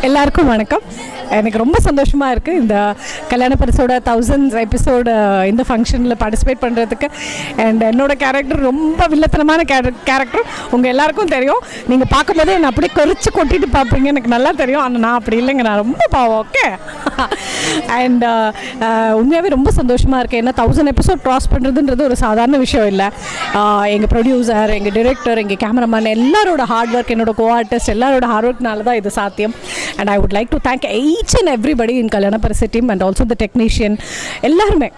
எல்லாருக்கும் வணக்கம். எனக்கு ரொம்ப சந்தோஷமாக இருக்குது இந்த கல்யாண பரிசோட 1000th எபிசோடு இந்த ஃபங்க்ஷனில் பார்ட்டிசிபேட் பண்ணுறதுக்கு. அண்ட் என்னோடய கேரக்டர் ரொம்ப வில்லத்தனமான கேரக்டர் உங்கள் எல்லாருக்கும் தெரியும். நீங்கள் பார்க்கும்போதே என்னை அப்படியே கொறிச்சு கொட்டிட்டு பார்ப்பீங்க, எனக்கு நல்லா தெரியும். ஆனால் நான் அப்படி இல்லைங்க, நான் ரொம்ப பாவம். ஓகே. அண்ட் உண்மையாகவே ரொம்ப சந்தோஷமாக இருக்குது. ஏன்னா 1000 எபிசோட் க்ராஸ் பண்ணுறதுன்றது ஒரு சாதாரண விஷயம் இல்லை. எங்கள் ப்ரொடியூசர், எங்கள் டிரெக்டர், எங்கள் கேமராமேன் எல்லாரோட ஹார்ட் ஒர்க், என்னோட கோ ஆர்டிஸ்ட் எல்லாரோட ஹார்ட் ஒர்க்னால தான் இது சாத்தியம். And I would like to thank each and everybody in Kalyana Parisa team and also the technician. எல்லாருமே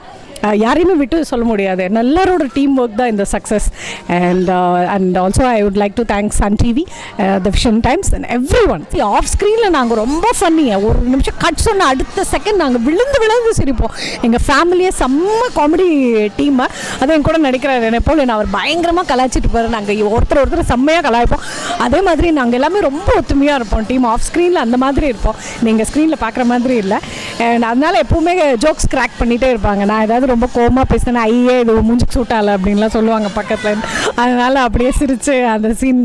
யாரையுமே விட்டு சொல்ல முடியாது. எல்லாரோட டீம் ஒர்க் தான் இந்த success. And also I would like to thank Sun TV, the Vision Times and everyone. Off ஸ்க்ரீனில் நாங்கள் ரொம்ப ஃபன்னியாக ஒரு நிமிஷம் கட் சொன்ன அடுத்த செகண்ட் நாங்கள் விழுந்து சிரிப்போம். எங்கள் ஃபேமிலியே செம்ம காமெடி டீமை. அது என் கூட நடிக்கிறார் என்னை போல் அவர் பயங்கரமாக கலாய்ச்சிட்டு போகிறார். நாங்கள் ஒருத்தர் செம்மையாக கலாய்ப்போம். அதே மாதிரி நாங்கள் எல்லாமே ரொம்ப ஒத்துமையாக இருப்போம். டீம் ஆஃப் ஸ்க்ரீனில் அந்த மாதிரி இருப்போம், நீங்கள் ஸ்க்ரீனில் பார்க்குற மாதிரி இல்லை. அண்ட் அதனால் எப்போவுமே ஜோக்ஸ் கிராக் பண்ணிகிட்டே இருப்பாங்க. நான் ஏதாவது ரொம்ப கோமா பேசினேன்னா ஐயே இது மூஞ்சிக்கு சூட்டால அப்படின்லாம் சொல்லுவாங்க பக்கத்தில். அதனால் அப்படியே சிரித்து அந்த சீன்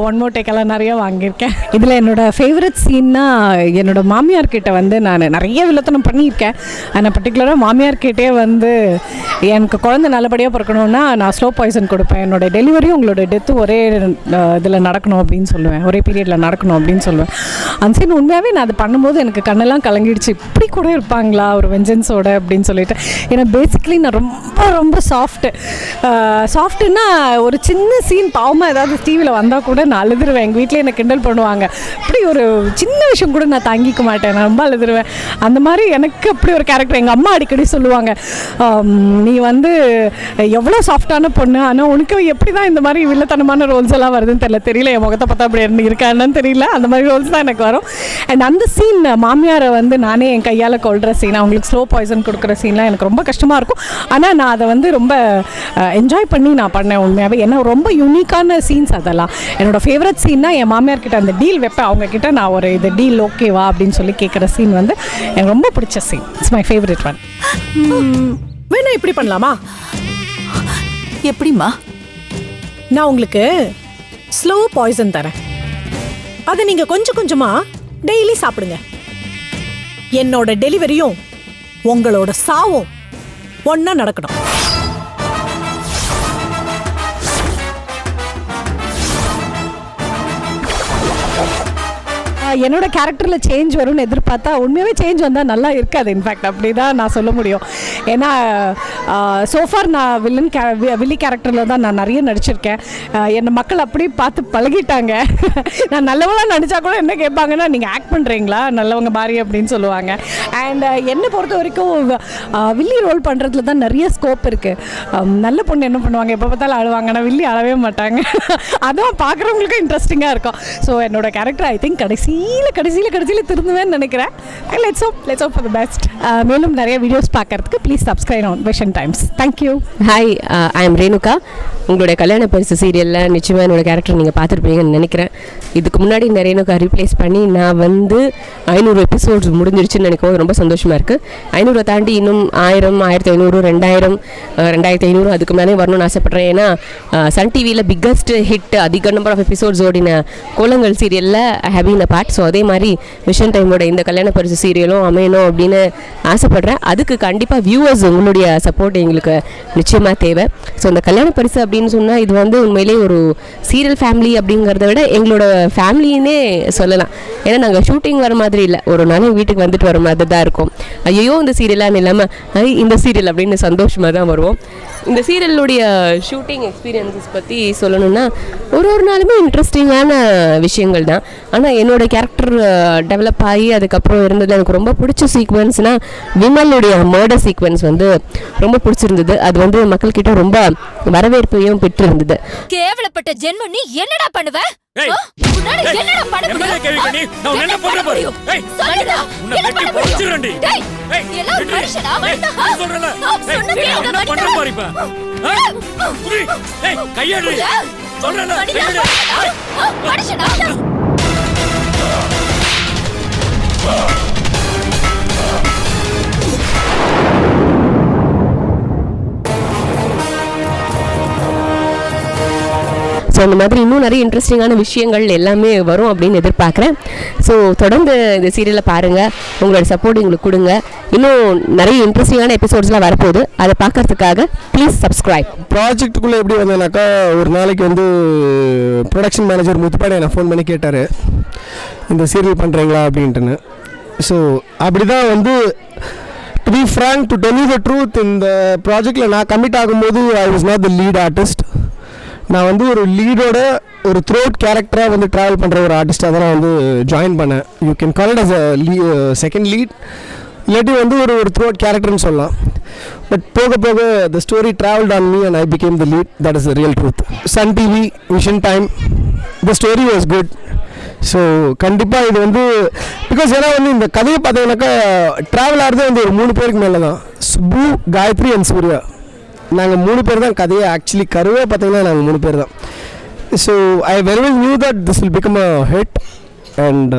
ஒன் மோர் டேக்கெல்லாம் நிறைய வாங்கியிருக்கேன். இதில் என்னோடய ஃபேவரட் சீன்னா என்னோடய மாமியார்கிட்ட வந்து நான் நிறைய வில்லத்தனம் பண்ணியிருக்கேன். ஆனால் பர்டிகுலராக மாமியார்கிட்டே வந்து எனக்கு குழந்தை நல்லபடியாக பிறக்கணுன்னா நான் ஸ்லோ பாய்சன் கொடுப்பேன். என்னோடய டெலிவரியும் உங்களோட டெத்து ஒரே இதில் நடக்கணும் அப்படின்னு சொல்லுவேன், ஒரே பீரியடில் நடக்கணும் அப்படின்னு சொல்லுவேன். அந்த சீன் உண்மையாகவே நான் அது பண்ணும்போது எனக்கு கண்ணெல்லாம் கலங்கிடுச்சு. இப்படி கூட இருப்பாங்களா ஒரு வெஞ்சன்ஸோட அப்படின்னு சொல்லிட்டு. ஏன்னா பேசிக்கலி நான் ரொம்ப சாஃப்ட்டுன்னா ஒரு சின்ன சீன் பாவமாக ஏதாவது டிவியில் வந்தால் கூட நான் அழுதுருவேன். எங்கள் வீட்டில் என்னை கிண்டல் பண்ணுவாங்க. அப்படி ஒரு சின்ன விஷயம் கூட நான் தாங்கிக்க மாட்டேன், நான் ரொம்ப அழுதுருவேன். அந்த மாதிரி எனக்கு அப்படி ஒரு கேரக்டர். எங்கள் அம்மா அடிக்கடி சொல்லுவாங்க, நீ வந்து எவ்வளோ சாஃப்டான பொண்ணு, ஆனால் உனக்கு எப்படி தான் இந்த மாதிரி வில்லத்தனமான ரோல்ஸ் எல்லாம் வருதுன்னு தெரியல. என் முகத்தை பார்த்தா அப்படி இருக்கான்னு தெரியல. அந்த மாதிரி ரோல்ஸ் தான் எனக்கு வரும். அண்ட் அந்த சீன் மாமியாரை வந்து நானே என் கையால் கொள்கிற சீன், அவங்களுக்கு ஸ்லோ பாய்சன் கொடுக்குற சீன்லாம் எனக்கு ரொம்ப கஷ்டமாக இருக்கும். ஆனால் நான் அதை வந்து ரொம்ப என்ஜாய் பண்ணி நான் பண்ணேன் உண்மையாகவே. ஏன்னா ரொம்ப யூனிக்கான சீன்ஸ் அதெல்லாம். என்னோடய ஃபேவரட் சீன்னா என் மாமியார்கிட்ட அந்த டீல் வைப்பேன். அவங்கக்கிட்ட நான் ஒரு இது டீல் ஓகேவா அப்படின்னு சொல்லி கேட்குற சீன் வந்து எனக்கு ரொம்ப பிடிச்ச scene. It's my favourite one. வேணா இப்படி பண்ணலாமா? எப்படிமா? நான் உங்களுக்கு ஸ்லோ பாய்சன் தரேன். அதை நீங்கள் கொஞ்சம் கொஞ்சமாக டெய்லி சாப்பிடுங்க. என்னோட டெலிவரியும் உங்களோட சாவும் ஒன்றா நடக்கணும். என்னோட கேரக்டரில் சேஞ்ச் வரும்னு எதிர்பார்த்தா உண்மையாகவே சேஞ்ச் வந்தால் நல்லா இருக்காது. இன்ஃபேக்ட் அப்படி தான் நான் சொல்ல முடியும். ஏன்னா சோஃபார் நான் வில்லி கேரக்டரில் தான் நான் நிறைய நடிச்சிருக்கேன். என்னை மக்கள் அப்படி பார்த்து பழகிட்டாங்க. நான் நல்லவங்களாக நடித்தா கூட என்ன கேட்பாங்கன்னா, நீங்கள் ஆக்ட் பண்ணுறீங்களா நல்லவங்க மாதிரி அப்படின்னு சொல்லுவாங்க. அண்ட் என்னை பொறுத்த வரைக்கும் வில்லி ரோல் பண்ணுறதுல தான் நிறைய ஸ்கோப் இருக்குது. நல்ல பொண்ணு என்ன பண்ணுவாங்க, எப்போ பார்த்தாலும் அழுவாங்க. ஆனால் வில்லி அழவே மாட்டாங்க. அதுவும் பார்க்குறவங்களுக்கும் இன்ட்ரெஸ்டிங்காக இருக்கும். ஸோ என்னோட கேரக்டர் ஐ திங்க் கடைசியில் திருந்துவேன்னு நினைக்கிறேன். Let's hope for the best. மேலும் நிறைய வீடியோஸ் பார்க்கறதுக்கு please subscribe on vision times. Thank you. Hi, I am Renuka. உங்களுடைய கல்யாண பரிசு சீரியலில் நிச்சயமாக என்னோட கேரக்டர் நீங்கள் பார்த்துருப்பீங்கன்னு நினைக்கிறேன். இதுக்கு முன்னாடி இந்த ரேணுகா ரீப்ளேஸ் பண்ணி நான் வந்து 500 எபிசோட்ஸ் முடிஞ்சிருச்சுன்னு நினைக்கும் போது ரொம்ப சந்தோஷமாக இருக்குது. 500 தாண்டி இன்னும் 1000, 1500, 2000, 2500 அதுக்கு மேலே வரணும்னு ஆசைப்பட்றேன். ஏன்னா சன் டிவியில் பிக்கஸ்ட் ஹிட் அதிக நம்பர் ஆஃப் எபிசோட்ஸ் ஓடின கோலங்கள் சீரியலில் I have been a part. So அதே மாதிரி விஷன் டைமோட இந்த கல்யாண பரிசு சீரியலும் அமையணும் அப்படின்னு ஆசைப்பட்றேன். அதுக்கு கண்டிப்பாக வியூவர்ஸ் உங்களுடைய சப்போர்ட் எங்களுக்கு நிச்சயமாக தேவை. ஸோ இந்த கல்யாண பரிசு அப்படின்னு சொன்னால் இது வந்து உண்மையிலே ஒரு சீரியல் ஃபேமிலி அப்படிங்கிறத விட எங்களோட ஃபேமிலின்னே சொல்லலாம். ஏன்னா நாங்கள் ஷூட்டிங் வர மாதிரி இல்லை, ஒரு நாள் வீட்டுக்கு வந்துட்டு வர மாதிரி தான் இருக்கும். ஐயோ இந்த சீரியலான்னு இல்லாமல் இந்த சீரியல் அப்படின்னு சந்தோஷமாக தான் வருவோம். இந்த சீரியலுடைய ஷூட்டிங் எக்ஸ்பீரியன்ஸஸ் பற்றி சொல்லணும்னா ஒரு நாளுமே இன்ட்ரெஸ்டிங்கான விஷயங்கள் தான். ஆனால் என்னோடய கேரக்டர் டெவலப் ஆகி அதுக்கப்புறம் இருந்தது எனக்கு ரொம்ப பிடிச்ச சீக்வன்ஸ்னால் விமலுடைய மர்டர் சீக்வன்ஸ் வந்து ரொம்ப பிடிச்சிருந்தது. அது வந்து மக்கள்கிட்ட ரொம்ப வரவேற்பையும் பெற்றிருந்தது. கேவலப்பட்ட ஜென்மம், நீ என்னடா பண்ணுவ? என்னடா பண்ண முடியும்? நான் என்ன பண்ண முடியும்? சொல்லுடா, என்ன பண்ண முடியும்? டேய், எல்லாம் மனுஷனா? சொல்றல, என்ன பண்ற பாரு இப்ப. புடி, டேய் கையடி. சொல்றல, கையடி. மனுஷனா? ஸோ அந்த மாதிரி இன்னும் நிறைய இன்ட்ரெஸ்டிங்கான விஷயங்கள் எல்லாமே வரும் அப்படின்னு எதிர்பார்க்குறேன். ஸோ தொடர்ந்து இந்த சீரியலில் பாருங்கள், உங்களோட சப்போர்ட் எங்களுக்கு கொடுங்க. இன்னும் நிறைய இன்ட்ரெஸ்டிங்கான எபிசோட்ஸ்லாம் வரப்போகுது, அதை பார்க்கறதுக்காக ப்ளீஸ் சப்ஸ்கிரைப். ப்ராஜெக்ட்டுக்குள்ளே எப்படி வந்தேனாக்கா, ஒரு நாளைக்கு வந்து ப்ரொடக்ஷன் மேனேஜர் முத்துப்பாடி என்னை ஃபோன் பண்ணி கேட்டார், இந்த சீரியல் பண்ணுறீங்களா அப்படின்ட்டுன்னு. ஸோ அப்படி தான் வந்து to be frank, to tell you the truth, இந்த ப்ராஜெக்டில் நான் கமிட் ஆகும்போது I was not the lead artist. நான் வந்து ஒரு லீடோட ஒரு த்ரோட் கேரக்டராக வந்து ட்ராவல் பண்ணுற ஒரு ஆர்டிஸ்ட்டாக தான் நான் வந்து ஜாயின் பண்ணேன். You can call it as a second lead, இல்லாட்டி வந்து ஒரு த்ரோட் கேரக்டர்னு சொல்லலாம். பட் போக போக the story travelled on me and I became the lead. That is the real truth. Sun TV, Vision Time, the story was good. So கண்டிப்பாக இது வந்து பிகாஸ் ஏன்னா வந்து இந்த கதையை பார்த்தீங்கன்னாக்கா ட்ராவல் ஆகிறதே வந்து ஒரு 3 பேருக்கு மேலே தான். சுப்பு, காயத்ரி அண்ட் சூர்யா, நாங்கள் 3 பேர் தான் கதையை ஆக்சுவலி கருவே பார்த்தீங்கன்னா நாங்கள் 3 பேர் தான். So I very well knew that this will become a hit and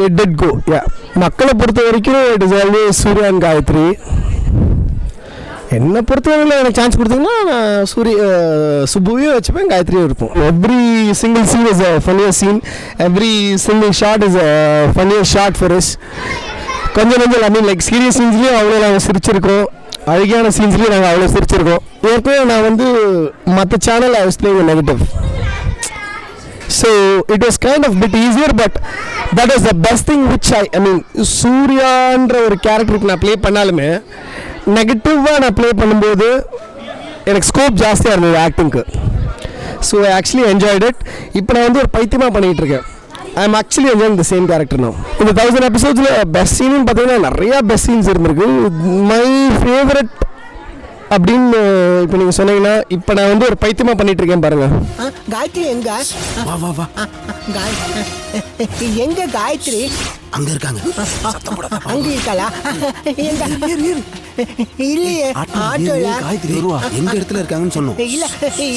it did go. Yeah, மக்களை பொறுத்த வரைக்கும் it is always Surya and Gayathri. என்னை பொறுத்தவரையில் எனக்கு சான்ஸ் கொடுத்தீங்கன்னா நான் சுப்புவையும் வச்சுப்பேன், காயத்ரியும் இருப்போம். Every single scene is a funnier scene, every single shot is a funnier shot for us. கொஞ்சம் ஐ மீன் லைக் சீரியஸ் சீன்ஸ்லேயும் அவ்வளோ நாங்கள் சிரிச்சிருக்கோம், அழகான சீன்ஸ்லேயும் நாங்கள் அவ்வளோ சிரிச்சிருக்கோம். ஏற்கனவே நான் வந்து மற்ற channel I was playing negative. So it was kind of bit easier, but that was the best thing which I mean சூர்யான்ற ஒரு கேரக்டருக்கு நான் ப்ளே பண்ணாலுமே நெகட்டிவாக நான் ப்ளே பண்ணும்போது எனக்கு ஸ்கோப் ஜாஸ்தியாக இருந்தது ஆக்டிங்க்கு. So I actually enjoyed it. இப்போ நான் வந்து ஒரு பைத்தியமாக பண்ணிகிட்டு இருக்கேன். I am actually enjoying the same character நான். இந்த 1000 எபிசோட்ஸில் பெஸ்ட் சீனுன்னு பார்த்தீங்கன்னா நிறையா பெஸ்ட் சீன்ஸ் இருந்திருக்கு. மை ஃபேவரட் அப்படின்னு இப்போ நீங்கள் சொன்னீங்கன்னா இப்போ நான் வந்து ஒரு பைத்தியமாக பண்ணிட்டு இருக்கேன் பாருங்க. காயத்ரி எங்க? வா வா வா. எங்க காயத்ரி? அங்க இருக்காங்க. அங்க இருக்காளா? எங்க? இல்லையே, ஆட்டோல. காயத்ரி வருவா. எங்க இடத்துல இருக்காங்கன்னு சொன்னோம். இல்ல,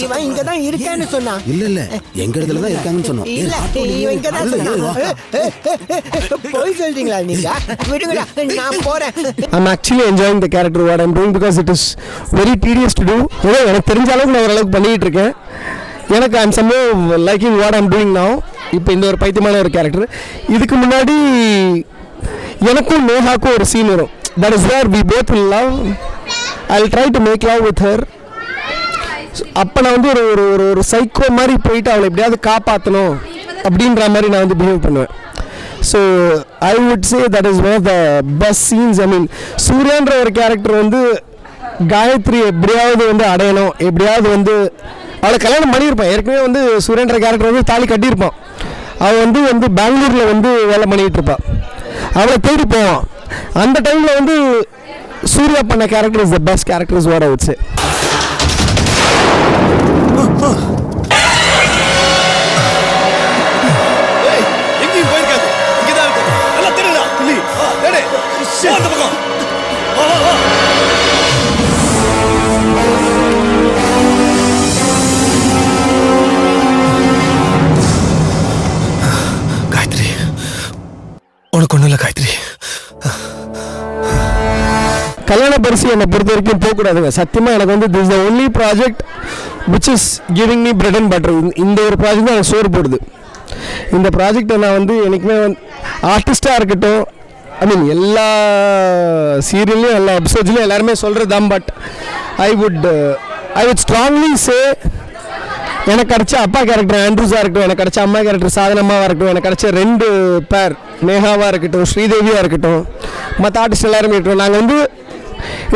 இவன் இங்க தான் இருக்கான்னு சொன்னான். இல்ல எங்க இடத்துல தான் இருக்காங்கன்னு சொன்னோம். இல்ல, இவன் இங்க தான் சொன்னான். போய் சொல்றீங்களா நீங்க? விடுங்கடா, நான் போறேன். I'm actually enjoying the character what I'm doing because it is very tedious to do. ஏதோ எனக்கு தெரிஞ்ச அளவுக்கு நான் ஓரளவுக்கு பண்ணிகிட்டு இருக்கேன். எனக்கு I'm somehow liking what I'm doing now. இப்போ இந்த ஒரு பைத்தியமான ஒரு கேரக்டர். இதுக்கு முன்னாடி எனக்கும் நேஹாக்கும் ஒரு சீன் வரும். That is where we both will love. I'll try to make love with her. அப்போ நான் வந்து ஒரு சைக்கோ மாதிரி போயிட்டு அவளை எப்படியாவது காப்பாற்றணும் அப்படின்ற மாதிரி நான் வந்து பிஹேவ் பண்ணுவேன். So I would say that is one of the best scenes. I mean சூர்யான்ற ஒரு கேரக்டர் வந்து காயத்ரி எப்படியாவது வந்து அடையணும், எப்படியாவது வந்து அவளை கல்யாணம் பண்ணியிருப்பான். ஏற்கனவே வந்து சூர்யான்ற கேரக்டர் வந்து தாலி கட்டியிருப்பான். அவள் வந்து பெங்களூரில் வந்து வேலை பண்ணிகிட்டு இருப்பாள். அவளை தேடி போவான். அந்த டைமில் வந்து சூர்யா பண்ண character is the best character is what I would சே. எங்கேயும் போயிருக்காது, இங்கதான் இருக்கு. நல்லா தெரியுதா? அந்த பக்கம் காயத்ரி, உனக்கு ஒன்றும் இல்லை காயத்ரி. கல்யாண பரிசு என்னை பொறுத்த வரைக்கும் போகக்கூடாதுங்க. சத்தியமாக எனக்கு வந்து this the only project which is giving me bread and butter. இந்த ஒரு ப்ராஜெக்ட் தான் எனக்கு சோறு போடுது. இந்த ப்ராஜெக்டை நான் வந்து என்றைக்குமே வந்து ஆர்டிஸ்டாக இருக்கட்டும், ஐ மீன் எல்லா சீரியல்லையும் எல்லா எபிசோட்ஸ்லையும் எல்லாருமே சொல்கிறது தான். பட் ஐ வுட் ஸ்ட்ராங்லி சே எனக்கு கிடச்ச அப்பா கேரக்டர் ஆண்ட்ரூஸாக இருக்கட்டும், எனக்கு கிடச்ச அம்மா கேரக்டர் சாதனமாக இருக்கட்டும், எனக்கு கிடச்ச 2 பேர் நேஹாவாக இருக்கட்டும், ஸ்ரீதேவியாக இருக்கட்டும், மற்ற ஆர்டிஸ்ட் எல்லாருமே இருக்கட்டும், நாங்கள் வந்து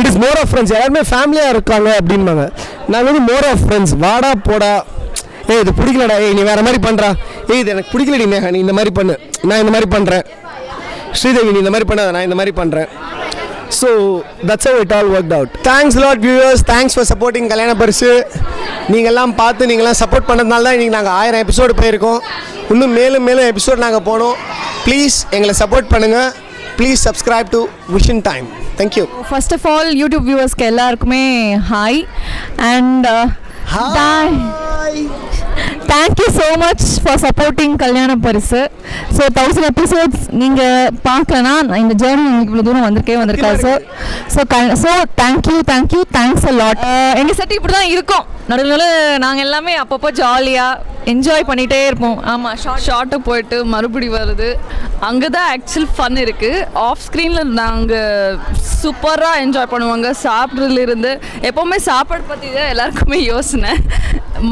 it is more of friends. எல்லாருமே ஃபேமிலியாக இருக்காங்க அப்படின்பாங்க. நாங்கள் வந்து மோர் ஆஃப் ஃப்ரெண்ட்ஸ். வாடா போடா, இது பிடிக்கலடா, நீ வேறு மாதிரி பண்ணுறா, இது எனக்கு பிடிக்கலடி நேஹா, நீ இந்த மாதிரி பண்ணு, நான் இந்த மாதிரி பண்ணுறேன், ஸ்ரீதேவி நீ இந்த மாதிரி பண்ணாத, நான் இந்த மாதிரி பண்ணுறேன். So that's how it all worked out. Thanks a lot viewers, thanks for supporting கல்யாண பரிசு. நீங்கள்லாம் பார்த்து நீங்கள்லாம் சப்போர்ட் பண்ணதுனால தான் இன்றைக்கி நாங்கள் 1000 எபிசோடு போயிருக்கோம். இன்னும் மேலும் எபிசோட் நாங்கள் போனோம். ப்ளீஸ் எங்களை சப்போர்ட் பண்ணுங்கள். Please subscribe to Vision Time. Thank you. First of all YouTube வியூவர்ஸ்க்கு எல்லாருக்குமே hi and thank you so much for supporting Kalyana Parisu. So 1000 episodes நீங்கள் பார்க்கலன்னா இந்த ஜேர்னி உங்களுக்கு இவ்வளோ தூரம் வந்திருக்காது. So thanks a lot. எங்கள் செட் இப்படி தான் இருக்கும். நடுவில் நாங்கள் எல்லாமே அப்பப்போ ஜாலியாக என்ஜாய் பண்ணிகிட்டே இருப்போம். ஆமாம், ஷார்ட்டாக போயிட்டு மறுபடி வருது. அங்கே தான் ஆக்சுவல் ஃபன் இருக்குது. ஆஃப் ஸ்க்ரீனில் நாங்கள் சூப்பராக என்ஜாய் பண்ணுவாங்க. சாப்பிட்றதுலேருந்து எப்போவுமே சாப்பாடு பற்றி தான் எல்லாருக்குமே யோசனை.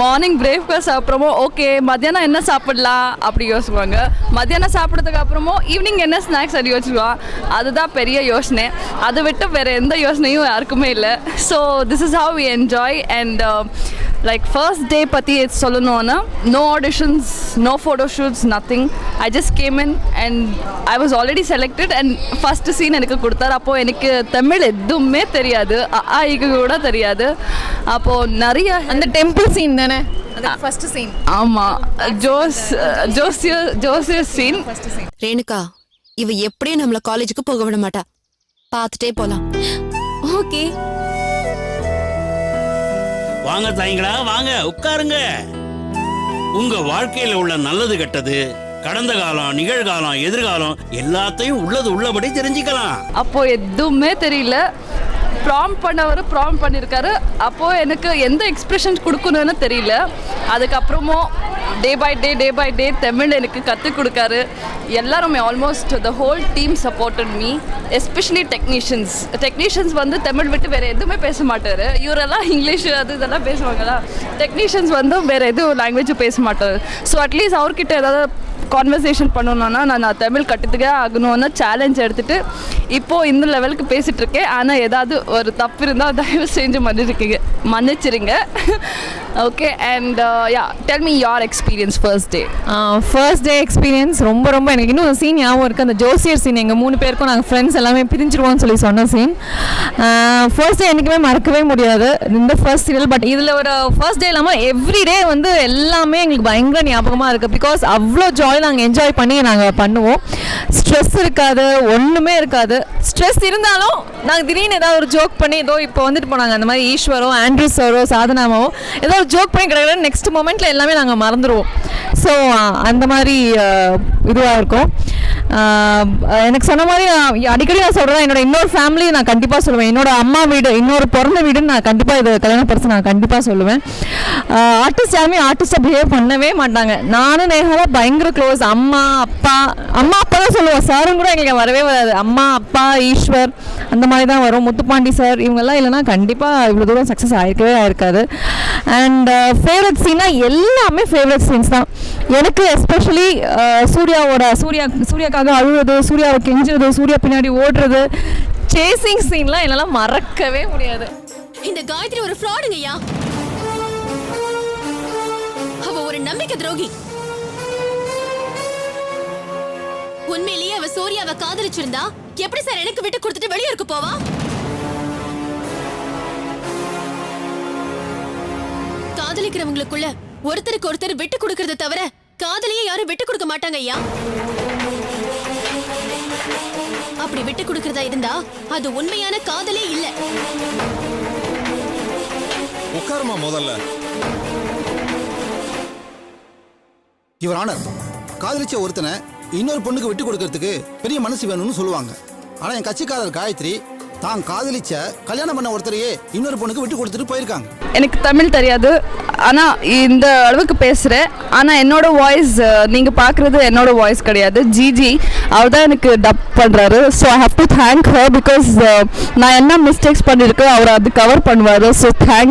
மார்னிங் பிரேக்ஃபாஸ்ட் அப்புறமோ ஓகே மத்தியானம் என்ன சாப்பிடலாம் அப்படி யோசிப்பாங்க. மத்தியானம் சாப்பிட்றதுக்கு அப்புறமோ ஈவினிங் என்ன ஸ்நாக்ஸ் அடி வச்சுருவான். அதுதான் பெரிய யோசனை. அதை விட்டு வேறு எந்த யோசனையும் யாருக்குமே இல்லை. So this is how we enjoy. And like first day பற்றி சொல்லணும்னா no auditions, no photo shoots, nothing. I just came in and I was already selected and first scene எனக்கு கொடுத்தார். அப்போது எனக்கு தமிழ் எதுவுமே தெரியாது, ஆயிக்கு கூட தெரியாது. அப்போது நிறைய அந்த டெம்பிள் சீன் தானே ஃபர்ஸ்ட் சீன்? ஆமாம், ஜோசியர் சீன். ரேணுகா இவ எப்படியும் நம்மள காலேஜுக்கு போக விட மாட்டா. பார்த்துட்டே போலாம். ஓகே வாங்க தாய்ங்களா, வாங்க உட்காருங்க. உங்க வாழ்க்கையில உள்ள நல்லது கெட்டது, கடந்த காலம், நிகழ்காலம், எதிர்காலம் எல்லாத்தையும் உள்ளது உள்ளபடி தெரிஞ்சுக்கலாம். அப்போ எதுவுமே தெரியல. ப்ராம்ப்ட் பண்ணியிருக்காரு. அப்போது எனக்கு எந்த எக்ஸ்பிரஷன்ஸ் கொடுக்கணும்னு தெரியல. அதுக்கப்புறமும் டே பை டே தமிழ் எனக்கு கற்றுக் கொடுக்காரு. எல்லாருமே almost the whole team supported me. Especially technicians வந்து தமிழ் விட்டு வேறு எதுவுமே பேச மாட்டார். இவரெல்லாம் இங்கிலீஷ் இதெல்லாம் பேசுவாங்களா. டெக்னீஷியன்ஸ் வந்து வேறு எதுவும் லாங்குவேஜும் பேச மாட்டார். ஸோ அட்லீஸ்ட் அவர்கிட்ட ஏதாவது கான்வர்சேஷன் பண்ணணுன்னா நான் தமிழ் கற்றுத்துக்கே ஆகணும்னு சேலஞ்ச் எடுத்துகிட்டு இப்போது இந்த லெவலுக்கு பேசிகிட்ருக்கேன். ஆனால் ஏதாவது ஒரு தப்பு இருந்தால் தயவு செஞ்சு மன்னிச்சிருங்க. Okay. And tell me your experience first day experience. ரொம்ப எனக்கு இன்னும் சீன் ஞாபகம் இருக்குது. அந்த ஜோசியர் சீன். எங்கள் 3 பேருக்கும் நாங்கள் ஃப்ரெண்ட்ஸ் எல்லாமே பிரிஞ்சிருவோம்னு சொல்லி சொன்ன சீன் ஃபர்ஸ்ட் டே என்றைக்குமே மறக்கவே முடியாது இந்த ஃபர்ஸ்ட் சீரியல். பட் இதில் ஒரு ஃபர்ஸ்ட் டே இல்லாமல் எவ்ரிடே வந்து எல்லாமே எங்களுக்கு பயங்கர ஞாபகமாக இருக்குது. பிகாஸ் அவ்வளோ நாங்கள் என்ஜாய் பண்ணி நாங்கள் பண்ணுவோம். ஸ்ட்ரெஸ் இருக்காது, ஒன்றுமே இருக்காது. ஸ்ட்ரெஸ் இருந்தாலும் நாங்கள் திடீர்னு ஏதாவது ஒரு ஜோக் பண்ணி ஏதோ இப்போ வந்துட்டு போனாங்க அந்த மாதிரி ஈஸ்வரோ ஆண்ட்ரூ சாரோ சாதனாமாவோ ஏதோ ஒரு ஜோக் பண்ணி கிடையாது. நெக்ஸ்ட் மொமெண்ட்டில் எல்லாமே நாங்கள் மறந்துடுவோம். ஸோ அந்த மாதிரி இதுவாக இருக்கும். எனக்கு சொன்ன மாதிரி அடிக்கடி நான் சொல்கிறேன், என்னோட இன்னொரு ஃபேமிலி நான் கண்டிப்பாக சொல்லுவேன். என்னோட அம்மா வீடு, இன்னொரு பிறந்த வீடுன்னு நான் கண்டிப்பாக இது கல்யாண பரிசு நான் கண்டிப்பாக சொல்லுவேன். ஆர்டிஸ்ட் யாருமே ஆர்டிஸ்டாக பிஹேவ் பண்ணவே மாட்டாங்க. நானும் நேகாலாம் பயங்கர க்ளோஸ். அம்மா அப்பா தான் சொல்லுவோம். சாரும் கூட எங்களுக்கு வரவே வராது. அம்மா அப்பா ஈஸ்வர் அந்த மாதிரி தான் வரும். முத்துப்பாண்டி சார் இவங்கெல்லாம் இல்லைன்னா கண்டிப்பாக இவ்வளோ தூரம் சக்ஸஸ் ஆயிருக்காது. அண்ட் ஃபேவரட் சீனா எல்லாமே ஃபேவரட் சீன்ஸ் தான் எனக்கு. எஸ்பெஷலி சூர்யாக்காக அழுவது, சூர்யாவை கெஞ்சுறது, சூர்யா பின்னாடி ஓடுறது, சேசிங் சீன்லாம் என்னால் மறக்கவே முடியாது. இந்த காயத்ரி ஒரு ஃப்ராடுங்கய்யா. அவ ஒரு நம்பிக்கை துரோகி. உண்மையிலேயே அவ சூர்யாவை காதலிச்சிருந்தா எப்படி சார் எனக்கு விட்டு கொடுத்துட்டு வெளியூருக்கு போவா? காதலிக்கிறவங்களுக்குள்ள ஒருத்தருக்கு ஒருத்தர் விட்டு கொடுக்கறத தவிர காதலியே யாரும் விட்டு கொடுக்க மாட்டாங்க ஐயா. அப்படி விட்டு கொடுக்கறதா இருந்தா அது உண்மையான காதலே இல்ல. உட்காருமா முதல்ல. இவர் ஆனர் காதலிச்ச ஒருத்தனை இன்னொரு பொண்ணுக்கு விட்டு கொடுக்கறதுக்கு பெரிய மனசு வேணும்னு சொல்லுவாங்க. ஆனா என் கட்சிக்காரர் காயத்ரி தான் காதலிச்ச கல்யாணம் பண்ண ஒருத்தரையே இன்னொரு பொண்ணுக்கு விட்டு கொடுத்துட்டு போயிருக்காங்க. எனக்கு தமிழ் தெரியாது, ஆனால் இந்த அளவுக்கு பேசுகிறேன். ஆனால் என்னோட வாய்ஸ் நீங்கள் பார்க்குறது என்னோட வாய்ஸ் கிடையாது. ஜிஜி அவர் தான் எனக்கு டப் பண்ணுறாரு. So I have to thank her because நான் என்ன மிஸ்டேக்ஸ் பண்ணியிருக்கேன் அவர் அது கவர் பண்ணுவார். So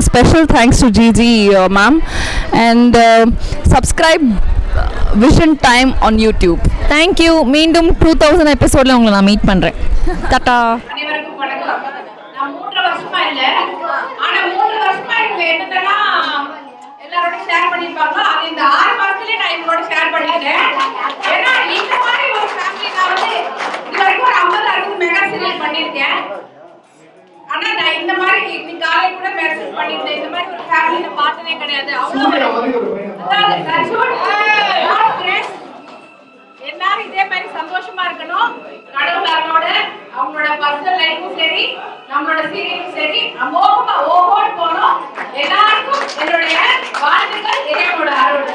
special thanks to GG ma'am. And subscribe Vision Time on YouTube. Thank you. மீண்டும் 2000 எபிசோடில் உங்களை நான் மீட் பண்ணுறேன். டாடா. அனைவருக்கும் வணக்கம். நான் 3 வருஷமா இல்லை, ஆனா 3 வருஷமா இவங்க என்னென்னலாம் எல்லாரோட ஷேர் பண்ணிருப்பாங்களோ அது இந்த 6 மாசத்துலயே நான் இவங்களோட ஷேர் பண்ணிட்டேன். ஏன்னா இந்த மாதிரி ஒரு ஃபேமிலி நான் வந்து இது வரைக்கும் ஒரு 50-60 மெகா சீரியல் பண்ணியிருக்கேன். ஆனா நான் இந்த மாதிரி இன்னைக்கு காலை கூட மெசேஜ் பண்ணியிருந்தேன். இந்த மாதிரி ஒரு ஃபேமிலி நான் பார்த்ததே கிடையாது. எல்லாரும் இதே மாதிரி சந்தோஷமா இருக்கணும். கடவுள் அவங்களோட பர்சனல் லைஃபும் சரி, நம்மளோட சீரியலும் சரி அமோகமா ஓஹோன்னு போனோம். எல்லாருக்கும் என்னுடைய வாழ்த்துக்கள், இறைவனோட அருள்.